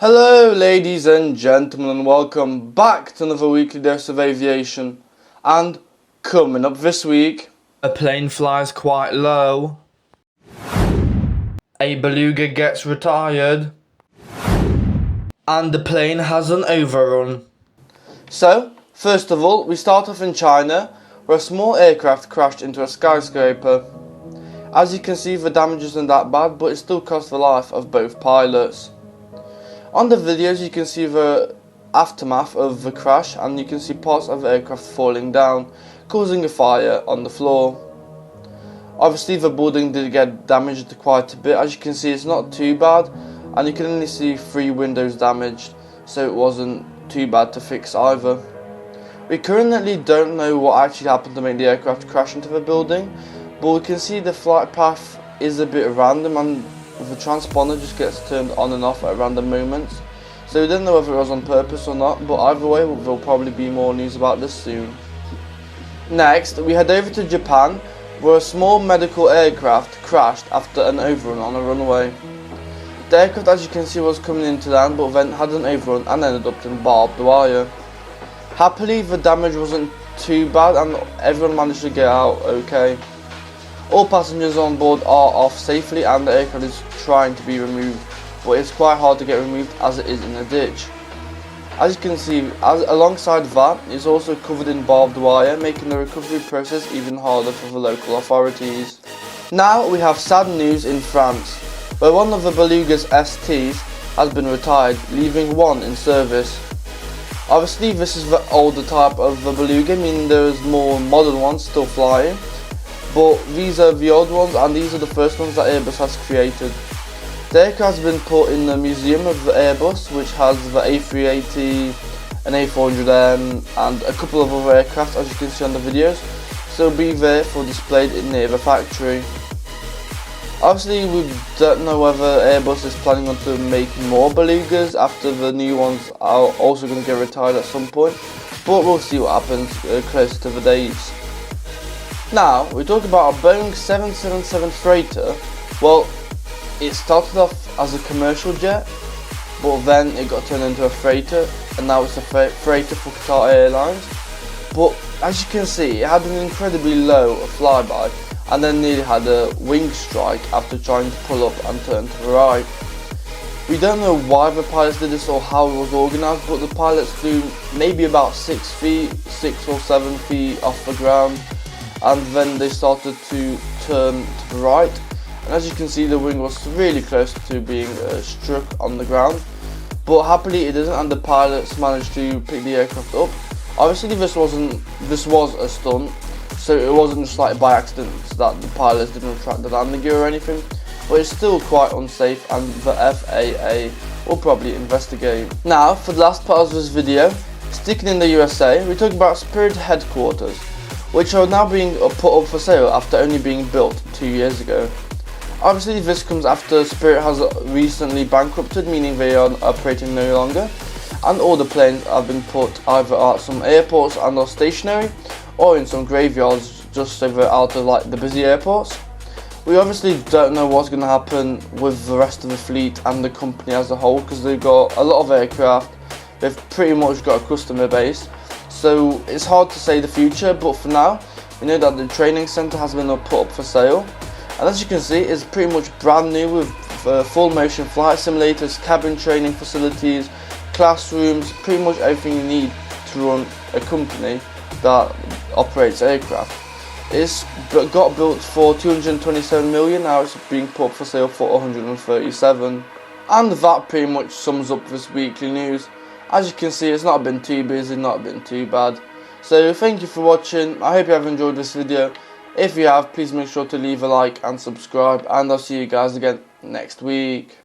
Hello ladies and gentlemen, and welcome back to another weekly dose of aviation. And coming up this week, a plane flies quite low, a beluga gets retired, and the plane has an overrun. So, first of all, we start off in China, where a small aircraft crashed into a skyscraper. As you can see, the damage isn't that bad, but it still cost the life of both pilots. On the videos you can see the aftermath of the crash, and you can see parts of the aircraft falling down, causing a fire on the floor. Obviously the building did get damaged quite a bit. As you can see, it's not too bad, and you can only see 3 windows damaged, so it wasn't too bad to fix either. We currently don't know what actually happened to make the aircraft crash into the building, but we can see the flight path is a bit random, and the transponder just gets turned on and off at random moments, so we don't know whether it was on purpose or not, but either way there'll probably be more news about this soon. Next, we head over to Japan, where a small medical aircraft crashed after an overrun on a runway. The aircraft, as you can see, was coming into land, but then had an overrun and ended up in barbed wire. Happily, the damage wasn't too bad and everyone managed to get out okay. All passengers on board are off safely, and the aircraft is trying to be removed, but it's quite hard to get removed as it is in a ditch. As you can see, alongside that, it's also covered in barbed wire, making the recovery process even harder for the local authorities. Now we have sad news in France, where one of the Beluga's STs has been retired, leaving one in service. Obviously this is the older type of the Beluga, meaning there's more modern ones still flying. But these are the old ones, and these are the first ones that Airbus has created. The aircraft has been put in the museum of the Airbus, which has the A380, an A400M, and a couple of other aircraft, as you can see on the videos. So it'll be there for displayed near the factory. Obviously we don't know whether Airbus is planning on to make more Belugas after the new ones are also going to get retired at some point, but we'll see what happens closer to the dates. Now, we talk about a Boeing 777 freighter. Well, it started off as a commercial jet, but then it got turned into a freighter, and now it's a freighter for Qatar Airlines. But as you can see, it had an incredibly low flyby, and then nearly had a wing strike after trying to pull up and turn to the right. We don't know why the pilots did this or how it was organised, but the pilots flew maybe about 6 or 7 feet off the ground, and then they started to turn to the right, and as you can see the wing was really close to being struck on the ground, but happily it didn't, and the pilots managed to pick the aircraft up. Obviously this was a stunt, so it wasn't just like by accident that the pilots didn't retract the landing gear or anything, but it's still quite unsafe, and the FAA will probably investigate. Now for the last part of this video, sticking in the USA, we talk about Spirit headquarters, which are now being put up for sale after only being built 2 years ago. Obviously this comes after Spirit has recently bankrupted, meaning they are operating no longer, and all the planes have been put either at some airports and are stationary, or in some graveyards just so they're out of like the busy airports. We obviously don't know what's going to happen with the rest of the fleet and the company as a whole, because they've got a lot of aircraft, they've pretty much got a customer base. So it's hard to say the future, but for now, we know that the training centre has been put up for sale. And as you can see, it's pretty much brand new with full motion flight simulators, cabin training facilities, classrooms, pretty much everything you need to run a company that operates aircraft. It's got built for 227 million, now it's being put up for sale for 137. And that pretty much sums up this weekly news. As you can see, it's not been too busy, not been too bad. So thank you for watching. I hope you have enjoyed this video. If you have, please make sure to leave a like and subscribe, and I'll see you guys again next week.